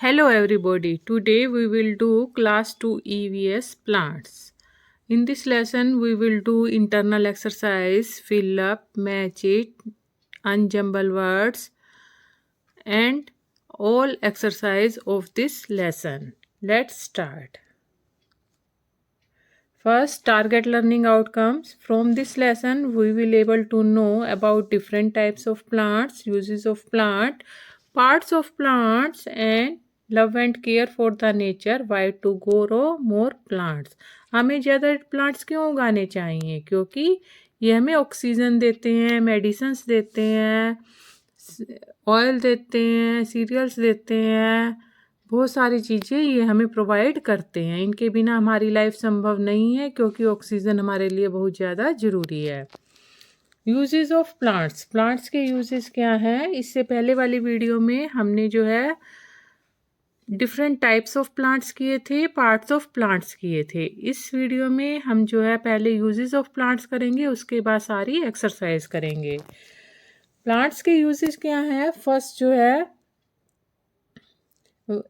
Hello everybody. Today we will do class 2 EVS plants. In this lesson we will do internal exercise, fill up, match it, unjumble words and all exercise of this lesson. Let's start. First, target learning outcomes. From this lesson we will able to know about different types of plants, uses of plant, parts of plants and love and care for the nature, why to grow more plants. हमें ज़्यादा plants क्यों उगाने चाहिए? क्योंकि ये हमें oxygen देते हैं, मेडिसिन्स देते हैं, ऑयल देते हैं, सीरियल्स देते हैं, बहुत सारी चीज़ें ये हमें प्रोवाइड करते हैं. इनके बिना हमारी लाइफ संभव नहीं है क्योंकि ऑक्सीजन हमारे लिए बहुत ज़्यादा ज़रूरी है. Uses of plants. प्लांट्स के यूजेस क्या हैं? इससे पहले वाली वीडियो में हमने जो है डिफरेंट टाइप्स ऑफ प्लांट्स किए थे, पार्ट्स ऑफ प्लांट्स किए थे. इस वीडियो में हम जो है पहले यूजेस ऑफ प्लांट्स करेंगे, उसके बाद सारी एक्सरसाइज करेंगे. प्लांट्स के यूजेस क्या हैं? फर्स्ट जो है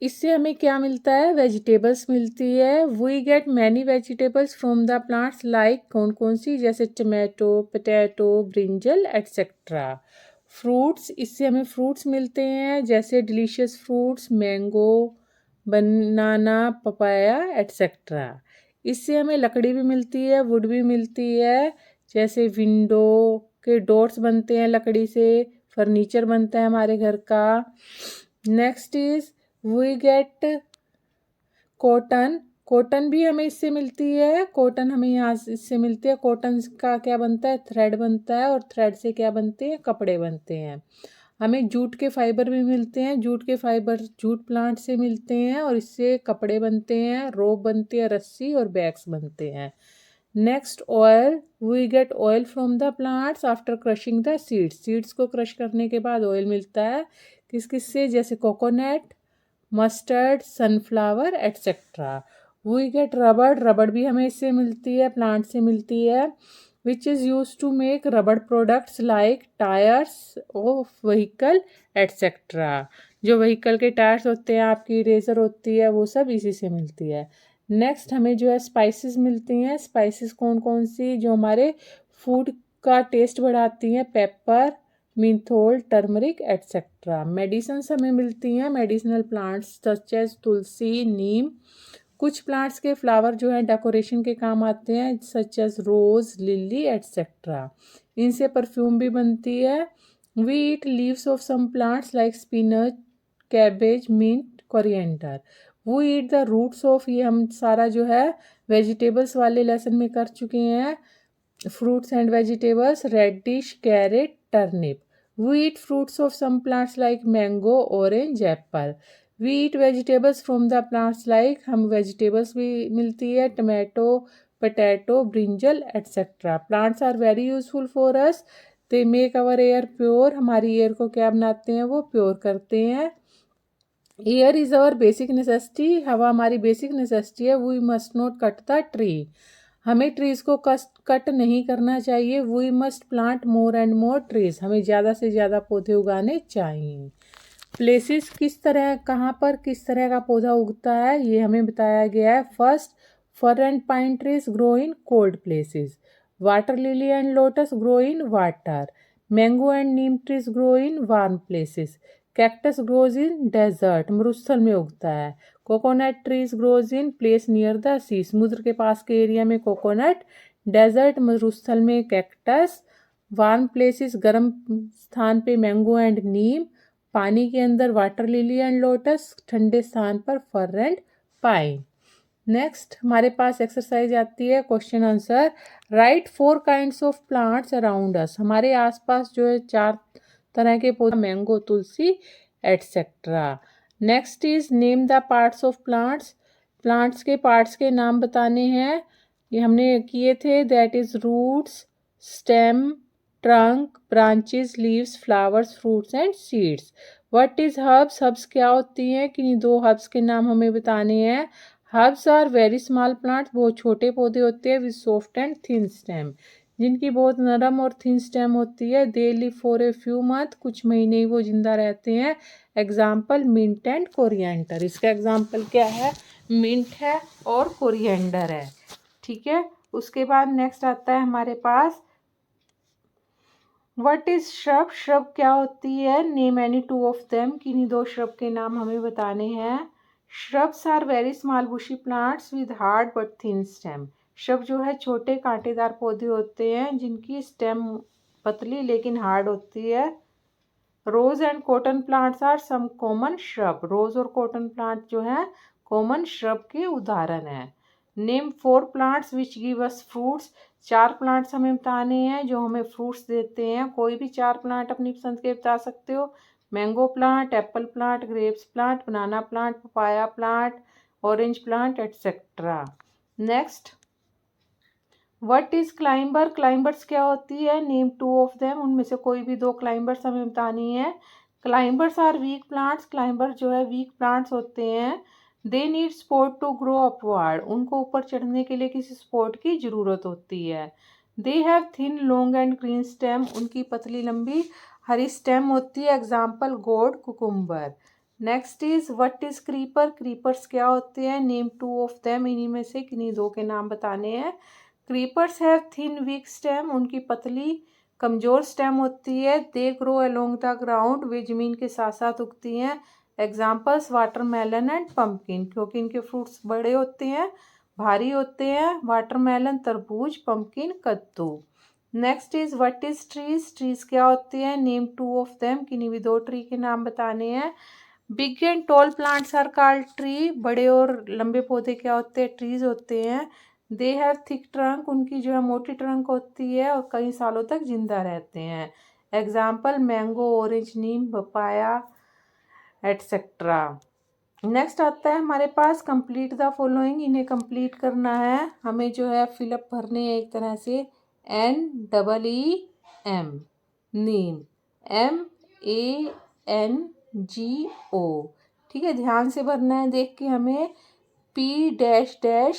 इससे हमें क्या मिलता है? वेजिटेबल्स मिलती है. We get many vegetables from the plants. Like कौन कौन सी? जैसे tomato, potato, brinjal etcetera. Fruits, इससे हमें फ्रूट्स मिलते हैं जैसे delicious fruits, mango, banana, papaya etcetera. इससे हमें लकड़ी भी मिलती है, वुड भी मिलती है, जैसे विंडो के डोर्स बनते हैं लकड़ी से, फर्नीचर बनता है हमारे घर का. Next is we get cotton. Cotton भी हमें इससे मिलती है. कॉटन हमें यहाँ इससे मिलती है. कॉटन का क्या बनता है? थ्रेड बनता है और थ्रेड से क्या बनते हैं? कपड़े बनते हैं. हमें जूट के फाइबर भी मिलते हैं. जूट के फाइबर जूट प्लांट से मिलते हैं और इससे कपड़े बनते हैं, रोप बनती है, रस्सी और बैग्स बनते हैं. Next oil. We get oil from the plants after crushing the seeds. Seeds को क्रश करने के बाद ऑयल मिलता है. किस किस से? जैसे coconut, mustard, sunflower etcetera. We get rubber. रबड़ भी हमें इससे मिलती है, प्लांट से मिलती है, which is use to make रबड़ products like tyres of vehicle etcetera. जो व्हीकल के टायर्स होते हैं, आपकी इरेजर होती है, वो सब इसी से मिलती है. नेक्स्ट हमें जो है स्पाइसेस मिलती हैं. स्पाइसेस कौन कौन सी? जो हमारे फूड का टेस्ट बढ़ाती हैं. Pepper, menthol, turmeric etcetera. Medicines हमें मिलती हैं. Medicinal plants such as tulsi, neem. कुछ प्लांट्स के फ्लावर जो है डेकोरेशन के काम आते हैं, such as rose, lily etcetera. इनसे परफ्यूम भी बनती है. We eat leaves of some plants like spinach, cabbage, mint, coriander. वो ईट द रूट्स ऑफ. ये हम सारा जो है वेजिटेबल्स वाले लेसन में कर चुके हैं. Fruits and vegetables, radish, carrot, turnip. We eat fruits of some plants like mango, orange, apple. We eat vegetables from the plants like, हम वेजिटेबल्स भी मिलती है, tomato, potato, brinjal etcetera. Plants are very useful for us. They make our air pure. हमारी air को क्या बनाते हैं? वो प्योर करते हैं. Air is our basic necessity. हवा हमारी बेसिक नेसेसिटी है. We must not cut the tree. हमें ट्रीज़ को कट नहीं करना चाहिए. We must plant more and more trees. हमें ज़्यादा से ज़्यादा पौधे उगाने चाहिए. प्लेसेस किस तरह, कहाँ पर किस तरह का पौधा उगता है, ये हमें बताया गया है. First, fir and pine trees grow in cold places. Water lily and lotus grow in water. Mango and neem trees grow in warm places. Cactus grows in desert, मरुस्थल में उगता है. Coconut trees grows in place near the sea, समुद्र के पास के area में coconut. Desert, मरुस्थल में कैक्टस. वार्म प्लेसेस, गर्म स्थान पे मैंगो एंड नीम. पानी के अंदर वाटर लिली एंड लोटस. ठंडे स्थान पर फर एंड पाइन. नेक्स्ट हमारे पास एक्सरसाइज आती है question answer. Write 4 kinds of plants around us. हमारे आसपास जो है 4 तरह के पौधे, mango, tulsi etcetera. Next is name the parts of plants. Plants के पार्ट्स के नाम बताने हैं. ये हमने किए थे. That is roots, stem, trunk, branches, leaves, flowers, fruits and seeds. What is herbs. Herbs क्या होती हैं? कि 2 हर्ब्स के नाम हमें बताने हैं. Herbs are very small plants. बहुत छोटे पौधे होते हैं with soft and thin stem, जिनकी बहुत नरम और थिन स्टेम होती है. They live for a few month. कुछ महीने ही वो जिंदा रहते हैं. Example mint and coriander. इसका एग्जाम्पल क्या है? मिंट है और कोरिएंडर है, ठीक है। उसके बाद नेक्स्ट आता है हमारे पास व्हाट इज श्रब। श्रब क्या होती है? Name any two of them. किन्हीं दो श्रब के नाम हमें बताने हैं। Shrubs are very small bushy plants with hard but thin stem. Shrub जो है छोटे कांटेदार पौधे होते हैं जिनकी स्टेम पतली लेकिन हार्ड होती है। Rose and cotton plants are some common shrub. Rose और कॉटन प्लांट जो है कॉमन श्रब के उदाहरण है। Name 4 plants which give us fruits. 4 plants हमें बताने हैं जो हमें फ्रूट्स देते हैं। कोई भी 4 प्लांट अपनी पसंद के बता सकते हो। Mango plant, apple plant, grapes plant, banana plant, papaya plant, orange plant etcetera. Next, what is climber. Climbers क्या होती है? Name 2 of them. उनमें से कोई भी 2 क्लाइंबर्स हमें बतानी है। Climbers are weak plants. Climber जो है वीक प्लांट्स होते हैं। They need support to grow upward. उनको ऊपर चढ़ने के लिए किसी सपोर्ट की ज़रूरत होती है। They have thin long and green stem. उनकी पतली लंबी हरी स्टेम होती है। Example gourd, cucumber. Next is what is creeper. Creepers क्या होते हैं? Name 2 of them. इन्हीं में से किन्हीं 2 के नाम बताने हैं। Creepers have thin weak stem. उनकी पतली कमज़ोर स्टेम होती है। They grow along the ground. वे ज़मीन के साथ साथ उगती हैं। Examples watermelon and pumpkin. क्योंकि इनके फ्रूट्स बड़े होते हैं, भारी होते हैं। वाटरमेलन तरबूज, पम्पकिन कद्दू। Next is what is trees. Trees क्या होते हैं? Name 2 of them. किन्हीं भी 2 ट्री के नाम बताने हैं। Big and tall plants are called tree. बड़े और लंबे पौधे क्या होते हैं? ट्रीज होते हैं। They have thick trunk. उनकी जो है मोटी ट्रंक होती है और कई सालों तक जिंदा रहते हैं। एग्जाम्पल मैंगो, ऑरेंज, नीम, पपाया एटसेट्रा। नेक्स्ट आता है हमारे पास कंप्लीट द फॉलोइंग। इन्हें कंप्लीट करना है हमें, जो है फिलअप भरने हैं एक तरह से। NEEM, नीम, MANGO, ठीक है। ध्यान से भरना है देख के हमें। PEEPEPAL,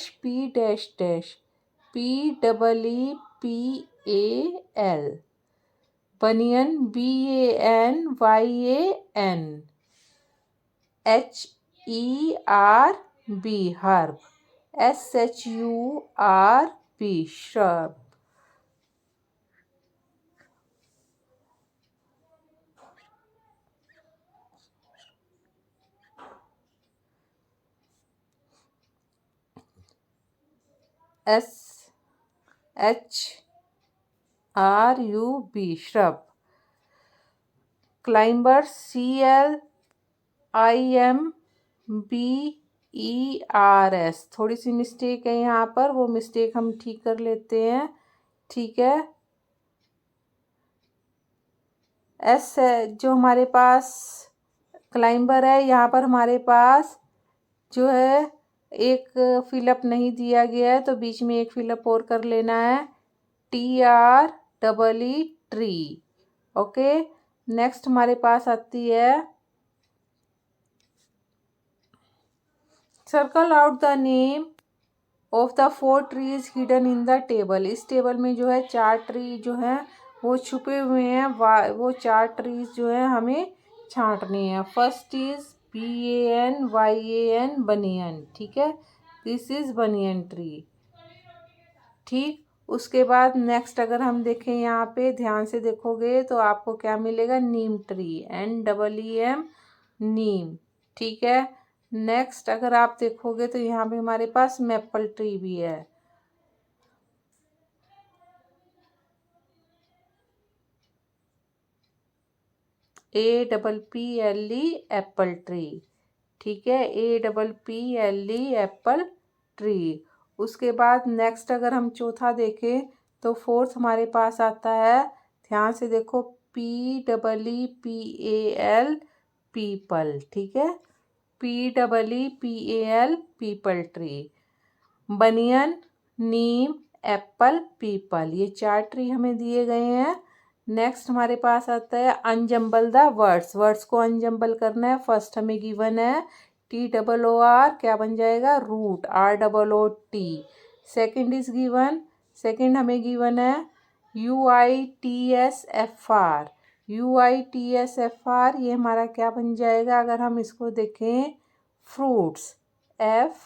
बनियन, BANYAN, HERB, herb, SHURB, shrub। SHRUB, shrub। Climber, CLIMBERS। थोड़ी सी मिस्टेक है यहाँ पर, वो मिस्टेक हम ठीक कर लेते हैं, ठीक है। एस जो हमारे पास क्लाइंबर है, यहाँ पर हमारे पास जो है एक फिलअप नहीं दिया गया है तो बीच में एक फिलअप और कर लेना है। TREE, tree. ओके, नेक्स्ट हमारे पास आती है circle out the name of the 4 trees hidden in the table. इस टेबल में जो है 4 ट्री जो है वो छुपे हुए हैं। वो 4 ट्रीज जो है हमें छांटने हैं। फर्स्ट इज BANYAN, बनियन, ठीक है। दिस इज बनियन ट्री, ठीक। उसके बाद नेक्स्ट अगर हम देखें यहाँ पे ध्यान से देखोगे तो आपको क्या मिलेगा? नीम ट्री, NEEM, नीम, ठीक है। नेक्स्ट अगर आप देखोगे तो यहाँ पे हमारे पास मैपल ट्री भी है। APPLE, एप्पल ट्री, ठीक है। APPLE, Apple tree. उसके बाद नेक्स्ट अगर हम चौथा देखें तो फोर्थ हमारे पास आता है, ध्यान से देखो, PEEPAL, पीपल, ठीक है। PEEPAL, peepal tree. Banyan, neem, apple, peepal, ये 4 ट्री हमें दिए गए हैं। नेक्स्ट हमारे पास आता है अनजम्बल द वर्ड्स। वर्ड्स को अनजम्बल करना है। फर्स्ट हमें गिवन है TOOR, क्या बन जाएगा? Root, ROOT। Second is given, second हमें गिवन है UITSFR। UITSFR, ये हमारा क्या बन जाएगा अगर हम इसको देखें? Fruits, FRUITS।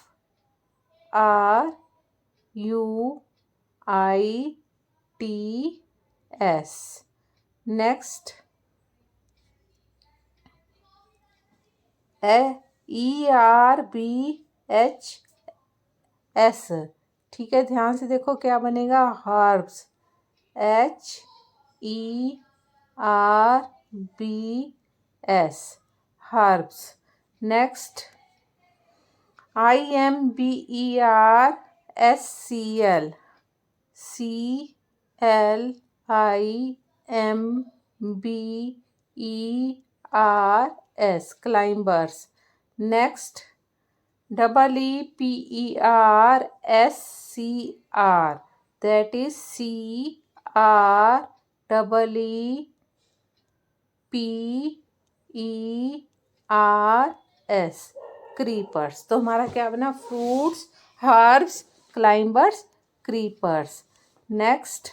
नेक्स्ट ERBHS, ठीक है, ध्यान से देखो क्या बनेगा? Herbs, HERBS, herbs. Next IMBERSCL, CLIMBERS, climbers। Next EEPERSCR, that is CREEPERS, creepers. तो हमारा क्या बना? Fruits, herbs, climbers, creepers. Next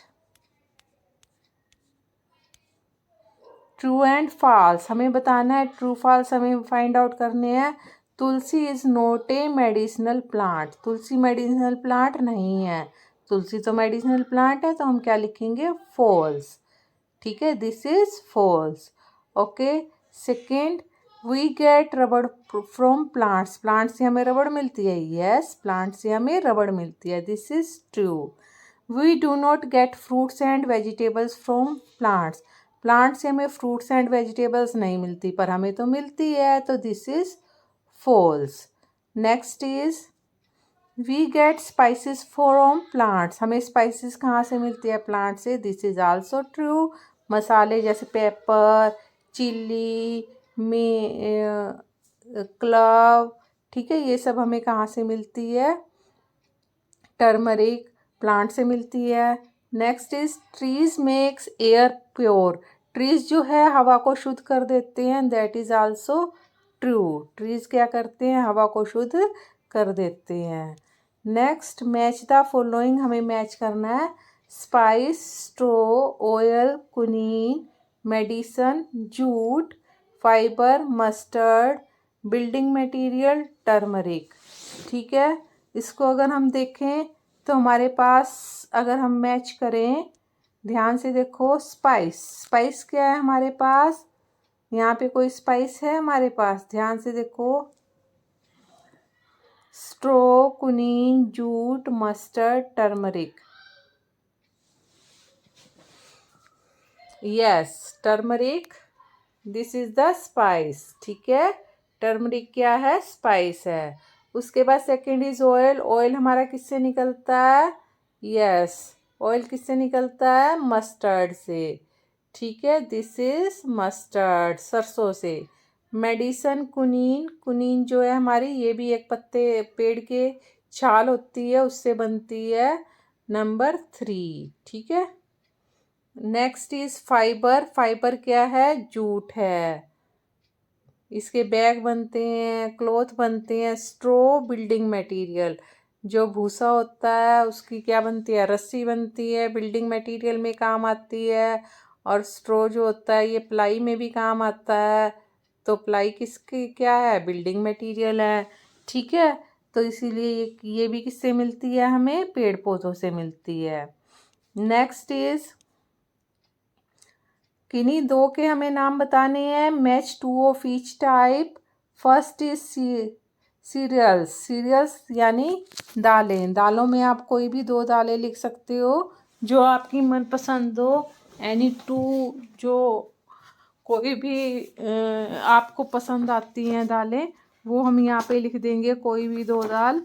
true and false, हमें बताना है, ट्रू फॉल्स हमें फाइंड आउट करने हैं। Tulsi is not a medicinal plant, तुलसी मेडिसिनल प्लांट नहीं है। तुलसी तो मेडिसिनल प्लांट है, तो हम क्या लिखेंगे? फॉल्स, ठीक है, this is false. Okay, second, we get rubber from plants, plant से हमें रबड़ मिलती है। यस, प्लांट से हमें रबड़ मिलती है, this is true. We do not get fruits and vegetables from plants, plant से हमें फ्रूट्स एंड वेजिटेबल्स नहीं मिलती, पर हमें तो मिलती है, तो this is false. Next is we get spices from plants, हमें स्पाइसेस कहाँ से मिलती है? प्लांट से, दिस इज आल्सो ट्रू। मसाले जैसे पेपर, चिल्ली, क्लव, ठीक है, ये सब हमें कहाँ से मिलती है? टर्मरिक, प्लांट से मिलती है। Next is trees makes air pure, trees जो है हवा को शुद्ध कर देते हैं, that is also true. Trees क्या करते हैं? हवा को शुद्ध कर देते हैं। नेक्स्ट, मैच द फॉलोइंग, हमें मैच करना है। Spice, straw, oil, quinine, medicine, jute, fibre, mustard, building material, turmeric, ठीक है। इसको अगर हम देखें तो हमारे पास, अगर हम मैच करें, ध्यान से देखो, स्पाइस, स्पाइस क्या है हमारे पास? यहाँ पे कोई स्पाइस है हमारे पास? ध्यान से देखो, straw, quinine, jute, mustard, turmeric. Yes, turmeric, this is the spice, ठीक है, टर्मरिक क्या है? स्पाइस है। उसके बाद सेकेंड इज ऑयल, ऑयल हमारा किससे निकलता है? यस, ऑयल किससे निकलता है? मस्टर्ड से, ठीक है, दिस इज मस्टर्ड, सरसों से। मेडिसन, कुनीन, कुनीन जो है हमारी, ये भी एक पत्ते पेड़ के छाल होती है, उससे बनती है, नंबर 3, ठीक है। नेक्स्ट इज फाइबर, फाइबर क्या है? जूट है, इसके बैग बनते हैं, क्लॉथ बनते हैं। स्ट्रो, बिल्डिंग मटेरियल, जो भूसा होता है उसकी क्या बनती है? रस्सी बनती है, बिल्डिंग मटेरियल में काम आती है। और स्ट्रो जो होता है ये प्लाई में भी काम आता है, तो प्लाई किसकी क्या है? बिल्डिंग मटेरियल है, ठीक है। तो इसीलिए ये भी किससे मिलती है? हमें पेड़ पौधों से मिलती है। नेक्स्ट इज, किन्हीं दो के हमें नाम बताने हैं। Match two of each type. First is cereals, cereals यानी दालें, दालों में आप कोई भी 2 दालें लिख सकते हो जो आपकी मनपसंद हो। एनी टू, जो कोई भी आपको पसंद आती हैं दालें, वो हम यहाँ पे लिख देंगे, कोई भी 2 दाल।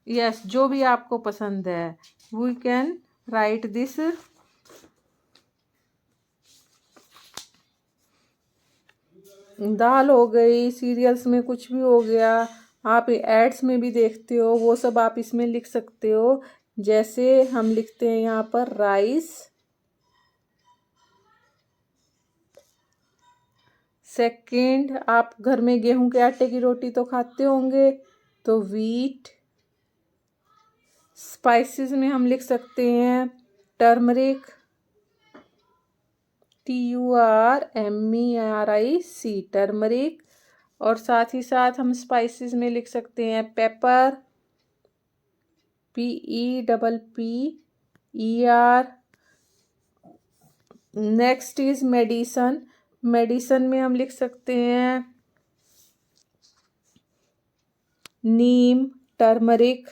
यस, जो भी आपको पसंद है, वी कैन राइट दिस। दाल हो गई, सीरियल्स में कुछ भी हो गया, आप एड्स में भी देखते हो, वो सब आप इसमें लिख सकते हो। जैसे हम लिखते हैं यहाँ पर राइस। सेकंड, आप घर में गेहूं के आटे की रोटी तो खाते होंगे, तो व्हीट। स्पाइसेस में हम लिख सकते हैं टर्मरिक, TURMERIC टर्मरिक। और साथ ही साथ हम स्पाइसेस में लिख सकते हैं pepper, PEPPER। Next is medicine. Medicine में हम लिख सकते हैं नीम, टर्मरिक।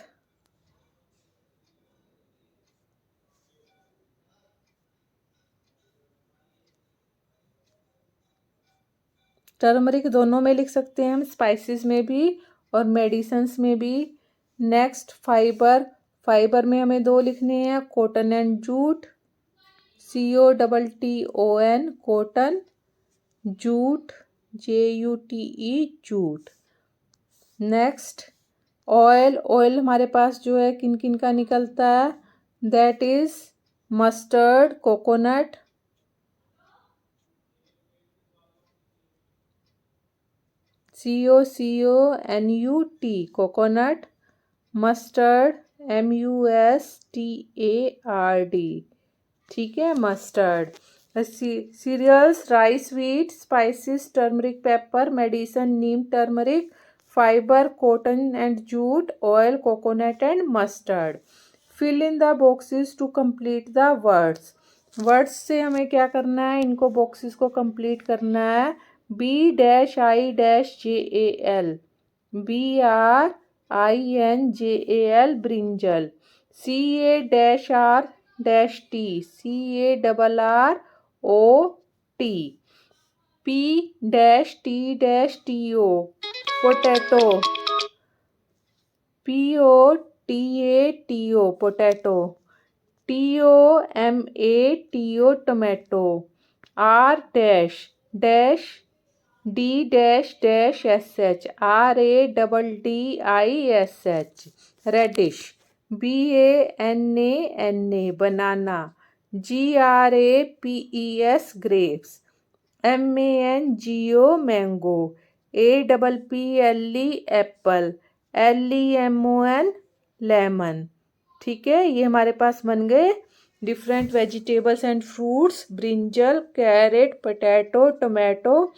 टर्मरिक दोनों में लिख सकते हैं हम, स्पाइसेस में भी और मेडिसन्स में भी। Next fibre. फाइबर में हमें दो लिखने हैं, cotton and jute, COTTON cotton, jute JUTE jute. Next oil. Oil हमारे पास जो है किन किन का निकलता है, that is mustard, coconut, COCONUT coconut, mustard MUSTARD, ठीक है, mustard. Cereals, rice, wheat, spices, turmeric, pepper, medicine, neem, turmeric, fibre, cotton and jute, oil, coconut and mustard. Fill in the boxes to complete the words. Words से हमें क्या करना है, इनको boxes को complete करना है। BIJAL, BRINJAL brinjal, CART, CARROT, PTTO potato, POTATO potato, TOMATO tomato, R dash dash D-SH RADDISH radish, BANANA banana, GRAPES grapes, MANGO mango, APPLE apple, LEMON lemon. ठीक है, ये हमारे पास बन गए different vegetables and fruits, brinjal, carrot, potato, tomato,